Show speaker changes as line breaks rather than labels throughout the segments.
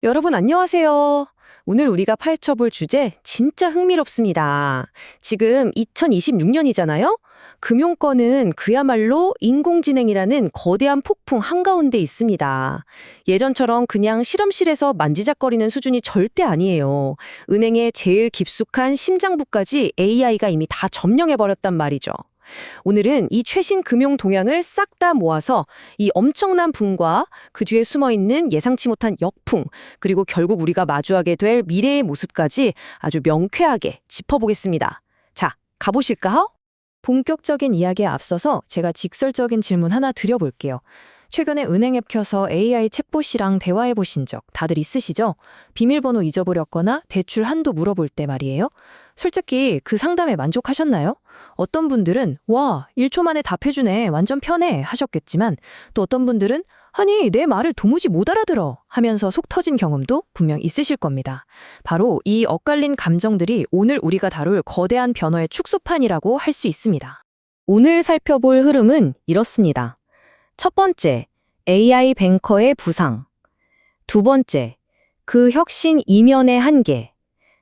여러분 안녕하세요. 오늘 우리가 파헤쳐볼 주제 진짜 흥미롭습니다. 지금 2026년이잖아요? 금융권은 그야말로 인공지능이라는 거대한 폭풍 한가운데 있습니다. 예전처럼 그냥 실험실에서 만지작거리는 수준이 절대 아니에요. 은행의 제일 깊숙한 심장부까지 AI가 이미 다 점령해버렸단 말이죠. 오늘은 이 최신 금융 동향을 싹 다 모아서 이 엄청난 붕과 그 뒤에 숨어있는 예상치 못한 역풍, 그리고 결국 우리가 마주하게 될 미래의 모습까지 아주 명쾌하게 짚어보겠습니다. 자, 가보실까요? 본격적인 이야기에 앞서서 제가 직설적인 질문 하나 드려볼게요. 최근에 은행 앱 켜서 AI 챗봇이랑 대화해 보신 적 다들 있으시죠? 비밀번호 잊어버렸거나 대출 한도 물어볼 때 말이에요. 솔직히 그 상담에 만족하셨나요? 어떤 분들은 와, 1초 만에 답해주네, 완전 편해 하셨겠지만 또 어떤 분들은 아니, 내 말을 도무지 못 알아들어 하면서 속 터진 경험도 분명 있으실 겁니다. 바로 이 엇갈린 감정들이 오늘 우리가 다룰 거대한 변화의 축소판이라고 할 수 있습니다. 오늘 살펴볼 흐름은 이렇습니다. 첫 번째, AI 뱅커의 부상. 두 번째, 그 혁신 이면의 한계.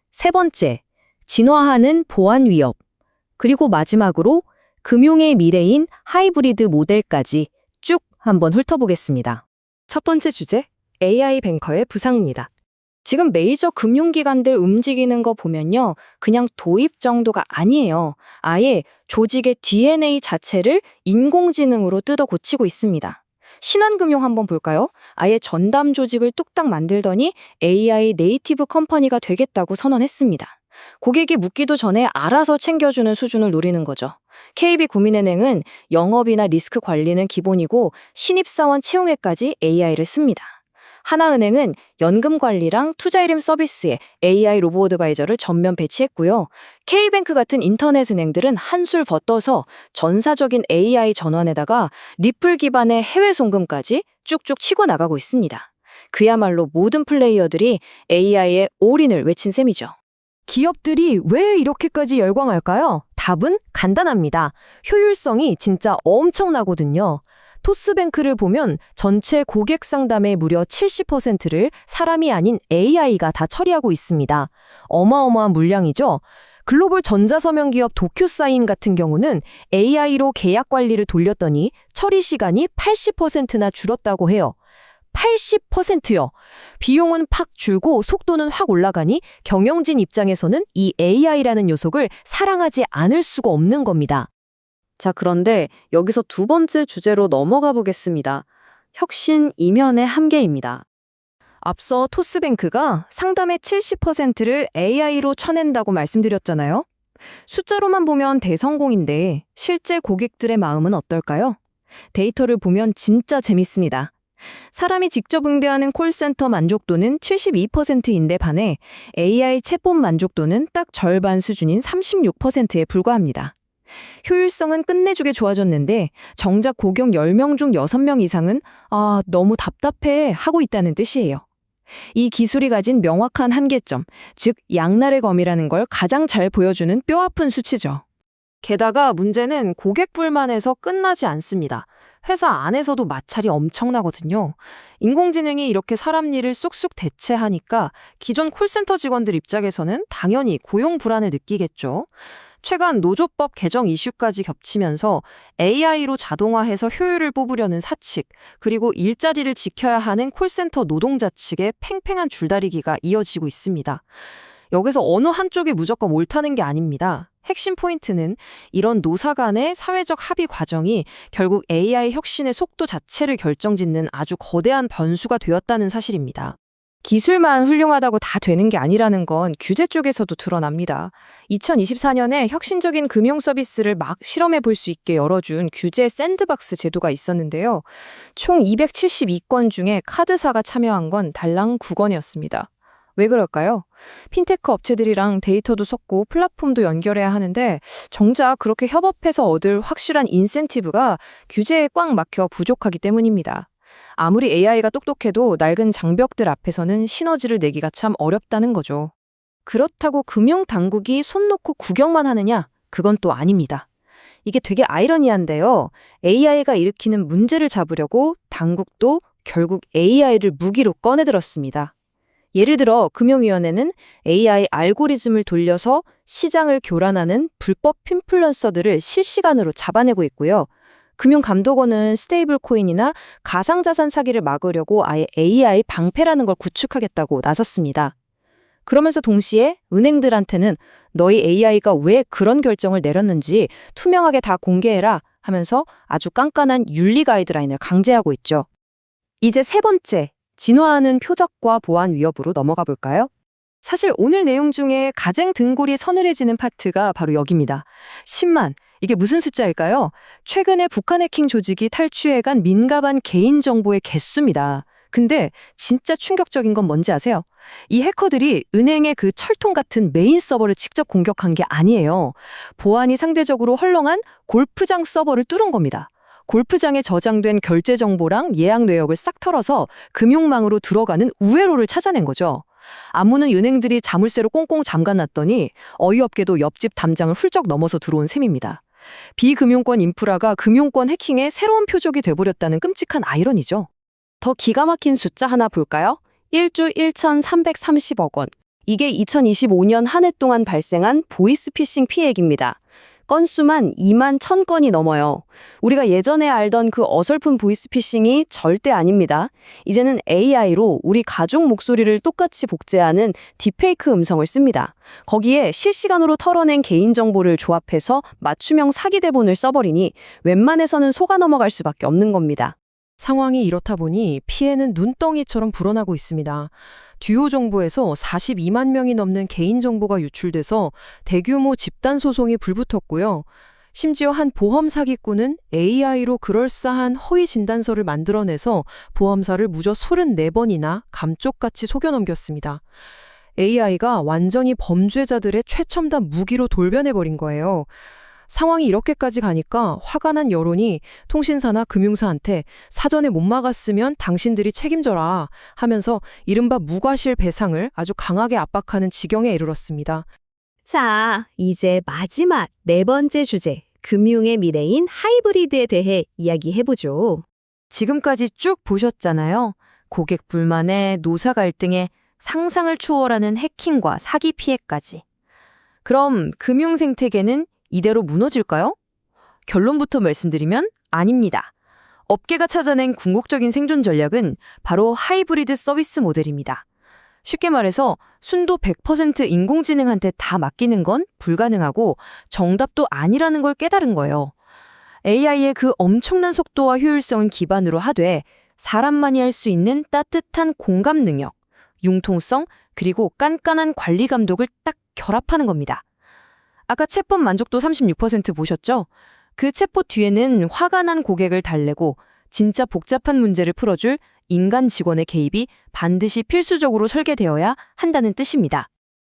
세 번째, 진화하는 보안 위협. 그리고 마지막으로 금융의 미래인 하이브리드 모델까지 쭉 한번 훑어보겠습니다. 첫 번째 주제, AI 뱅커의 부상입니다. 지금 메이저 금융기관들 움직이는 거 보면요, 그냥 도입 정도가 아니에요. 아예 조직의 DNA 자체를 인공지능으로 뜯어 고치고 있습니다. 신한금융 한번 볼까요? 아예 전담 조직을 뚝딱 만들더니 AI 네이티브 컴퍼니가 되겠다고 선언했습니다. 고객이 묻기도 전에 알아서 챙겨주는 수준을 노리는 거죠. KB국민은행은 영업이나 리스크 관리는 기본이고 신입사원 채용에까지 AI를 씁니다. 하나은행은 연금 관리랑 투자 이름 서비스에 AI 로보 어드바이저를 전면 배치했고요. K뱅크 같은 인터넷 은행들은 한술 벗떠서 전사적인 AI 전환에다가 리플 기반의 해외 송금까지 쭉쭉 치고 나가고 있습니다. 그야말로 모든 플레이어들이 AI의 올인을 외친 셈이죠. 기업들이 왜 이렇게까지 열광할까요? 답은 간단합니다. 효율성이 진짜 엄청나거든요. 토스뱅크를 보면 전체 고객 상담의 무려 70%를 사람이 아닌 AI가 다 처리하고 있습니다. 어마어마한 물량이죠. 글로벌 전자서명 기업 도큐사인 같은 경우는 AI로 계약 관리를 돌렸더니 처리 시간이 80%나 줄었다고 해요. 80%요. 비용은 팍 줄고 속도는 확 올라가니 경영진 입장에서는 이 AI라는 요소를 사랑하지 않을 수가 없는 겁니다. 자, 그런데 여기서 두 번째 주제로 넘어가 보겠습니다. 혁신 이면의 한계입니다. 앞서 토스뱅크가 상담의 70%를 AI로 쳐낸다고 말씀드렸잖아요. 숫자로만 보면 대성공인데 실제 고객들의 마음은 어떨까요? 데이터를 보면 진짜 재밌습니다. 사람이 직접 응대하는 콜센터 만족도는 72%인데 반해 AI 챗봇 만족도는 딱 절반 수준인 36%에 불과합니다. 효율성은 끝내주게 좋아졌는데 정작 고객 10명 중 6명 이상은 너무 답답해 하고 있다는 뜻이에요. 이 기술이 가진 명확한 한계점, 즉 양날의 검이라는 걸 가장 잘 보여주는 뼈아픈 수치죠. 게다가 문제는 고객 불만에서 끝나지 않습니다. 회사 안에서도 마찰이 엄청나거든요. 인공지능이 이렇게 사람 일을 쏙쏙 대체하니까 기존 콜센터 직원들 입장에서는 당연히 고용 불안을 느끼겠죠. 최근 노조법 개정 이슈까지 겹치면서 AI로 자동화해서 효율을 뽑으려는 사측, 그리고 일자리를 지켜야 하는 콜센터 노동자 측의 팽팽한 줄다리기가 이어지고 있습니다. 여기서 어느 한쪽이 무조건 옳다는 게 아닙니다. 핵심 포인트는 이런 노사 간의 사회적 합의 과정이 결국 AI 혁신의 속도 자체를 결정짓는 아주 거대한 변수가 되었다는 사실입니다. 기술만 훌륭하다고 다 되는 게 아니라는 건 규제 쪽에서도 드러납니다. 2024년에 혁신적인 금융 서비스를 막 실험해 볼 수 있게 열어준 규제 샌드박스 제도가 있었는데요. 총 272건 중에 카드사가 참여한 건 달랑 9건이었습니다. 왜 그럴까요? 핀테크 업체들이랑 데이터도 섞고 플랫폼도 연결해야 하는데 정작 그렇게 협업해서 얻을 확실한 인센티브가 규제에 꽉 막혀 부족하기 때문입니다. 아무리 AI가 똑똑해도 낡은 장벽들 앞에서는 시너지를 내기가 참 어렵다는 거죠. 그렇다고 금융당국이 손 놓고 구경만 하느냐? 그건 또 아닙니다. 이게 되게 아이러니한데요. AI가 일으키는 문제를 잡으려고 당국도 결국 AI를 무기로 꺼내들었습니다. 예를 들어 금융위원회는 AI 알고리즘을 돌려서 시장을 교란하는 불법 인플루언서들을 실시간으로 잡아내고 있고요. 금융감독원은 스테이블 코인이나 가상자산 사기를 막으려고 아예 AI 방패라는 걸 구축하겠다고 나섰습니다. 그러면서 동시에 은행들한테는 너희 AI가 왜 그런 결정을 내렸는지 투명하게 다 공개해라 하면서 아주 깐깐한 윤리 가이드라인을 강제하고 있죠. 이제 세 번째, 진화하는 표적과 보안 위협으로 넘어가 볼까요? 사실 오늘 내용 중에 가장 등골이 서늘해지는 파트가 바로 여기입니다. 10만. 이게 무슨 숫자일까요? 최근에 북한 해킹 조직이 탈취해간 민감한 개인정보의 개수입니다. 근데 진짜 충격적인 건 뭔지 아세요? 이 해커들이 은행의 그 철통 같은 메인 서버를 직접 공격한 게 아니에요. 보안이 상대적으로 헐렁한 골프장 서버를 뚫은 겁니다. 골프장에 저장된 결제 정보랑 예약 내역을 싹 털어서 금융망으로 들어가는 우회로를 찾아낸 거죠. 안무는 은행들이 자물쇠로 꽁꽁 잠가놨더니 어이없게도 옆집 담장을 훌쩍 넘어서 들어온 셈입니다. 비금융권 인프라가 금융권 해킹의 새로운 표적이 돼버렸다는 끔찍한 아이러니죠. 더 기가 막힌 숫자 하나 볼까요? 1조 1,330억 원. 이게 2025년 한 해 동안 발생한 보이스피싱 피해액입니다. 건수만 2만 1,000건이 넘어요. 우리가 예전에 알던 그 어설픈 보이스피싱이 절대 아닙니다. 이제는 AI로 우리 가족 목소리를 똑같이 복제하는 딥페이크 음성을 씁니다. 거기에 실시간으로 털어낸 개인정보를 조합해서 맞춤형 사기 대본을 써버리니 웬만해서는 속아 넘어갈 수밖에 없는 겁니다. 상황이 이렇다 보니 피해는 눈덩이처럼 불어나고 있습니다. 듀오 정보에서 42만 명이 넘는 개인정보가 유출돼서 대규모 집단 소송이 불붙었고요. 심지어 한 보험 사기꾼은 AI로 그럴싸한 허위 진단서를 만들어내서 보험사를 무려 34번이나 감쪽같이 속여 넘겼습니다. AI가 완전히 범죄자들의 최첨단 무기로 돌변해버린 거예요. 상황이 이렇게까지 가니까 화가 난 여론이 통신사나 금융사한테 사전에 못 막았으면 당신들이 책임져라 하면서 이른바 무과실 배상을 아주 강하게 압박하는 지경에 이르렀습니다.
자, 이제 마지막 네 번째 주제, 금융의 미래인 하이브리드에 대해 이야기해보죠.
지금까지 쭉 보셨잖아요. 고객 불만에 노사 갈등에 상상을 추월하는 해킹과 사기 피해까지. 그럼 금융 생태계는 이대로 무너질까요? 결론부터 말씀드리면 아닙니다. 업계가 찾아낸 궁극적인 생존 전략은 바로 하이브리드 서비스 모델입니다. 쉽게 말해서 순도 100% 인공지능한테 다 맡기는 건 불가능하고 정답도 아니라는 걸 깨달은 거예요. AI의 그 엄청난 속도와 효율성은 기반으로 하되 사람만이 할 수 있는 따뜻한 공감 능력, 융통성, 그리고 깐깐한 관리 감독을 딱 결합하는 겁니다. 아까 챗봇 만족도 36% 보셨죠? 그 챗봇 뒤에는 화가 난 고객을 달래고 진짜 복잡한 문제를 풀어줄 인간 직원의 개입이 반드시 필수적으로 설계되어야 한다는 뜻입니다.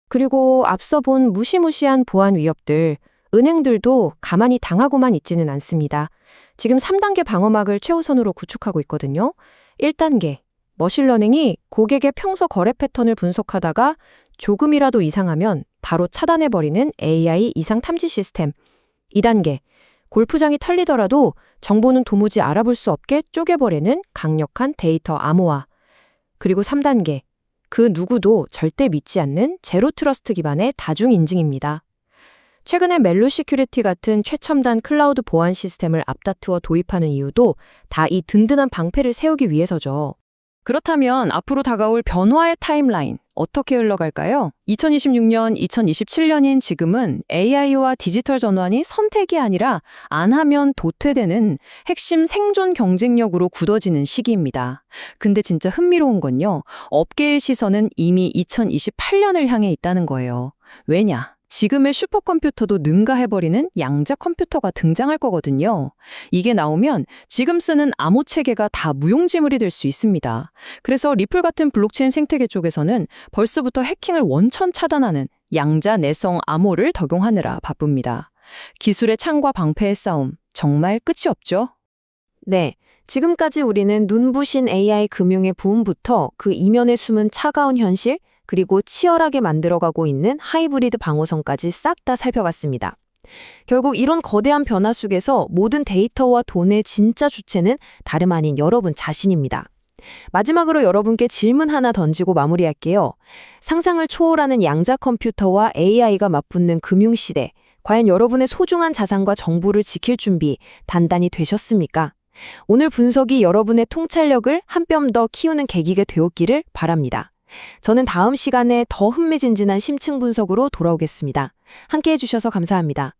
그리고 앞서 본 무시무시한 보안 위협들, 은행들도 가만히 당하고만 있지는 않습니다. 지금 3단계 방어막을 최우선으로 구축하고 있거든요. 1단계, 머신러닝이 고객의 평소 거래 패턴을 분석하다가 조금이라도 이상하면 바로 차단해버리는 AI 이상 탐지 시스템. 2단계, 골프장이 털리더라도 정보는 도무지 알아볼 수 없게 쪼개버리는 강력한 데이터 암호화. 그리고 3단계, 그 누구도 절대 믿지 않는 제로 트러스트 기반의 다중 인증입니다. 최근에 멜로 시큐리티 같은 최첨단 클라우드 보안 시스템을 앞다투어 도입하는 이유도 다 이 든든한 방패를 세우기 위해서죠. 그렇다면 앞으로 다가올 변화의 타임라인 어떻게 흘러갈까요? 2026년, 2027년인 지금은 AI와 디지털 전환이 선택이 아니라 안 하면 도태되는 핵심 생존 경쟁력으로 굳어지는 시기입니다. 근데 진짜 흥미로운 건요. 업계의 시선은 이미 2028년을 향해 있다는 거예요. 왜냐? 지금의 슈퍼컴퓨터도 능가해버리는 양자 컴퓨터가 등장할 거거든요. 이게 나오면 지금 쓰는 암호 체계가 다 무용지물이 될 수 있습니다. 그래서 리플 같은 블록체인 생태계 쪽에서는 벌써부터 해킹을 원천 차단하는 양자 내성 암호를 적용하느라 바쁩니다. 기술의 창과 방패의 싸움, 정말 끝이 없죠? 네. 지금까지 우리는 눈부신 AI 금융의 부음부터 그 이면에 숨은 차가운 현실, 그리고 치열하게 만들어가고 있는 하이브리드 방어선까지 싹 다 살펴봤습니다. 결국 이런 거대한 변화 속에서 모든 데이터와 돈의 진짜 주체는 다름 아닌 여러분 자신입니다. 마지막으로 여러분께 질문 하나 던지고 마무리할게요. 상상을 초월하는 양자 컴퓨터와 AI가 맞붙는 금융시대. 과연 여러분의 소중한 자산과 정보를 지킬 준비 단단히 되셨습니까? 오늘 분석이 여러분의 통찰력을 한 뼘 더 키우는 계기가 되었기를 바랍니다. 저는 다음 시간에 더 흥미진진한 심층 분석으로 돌아오겠습니다. 함께해 주셔서 감사합니다.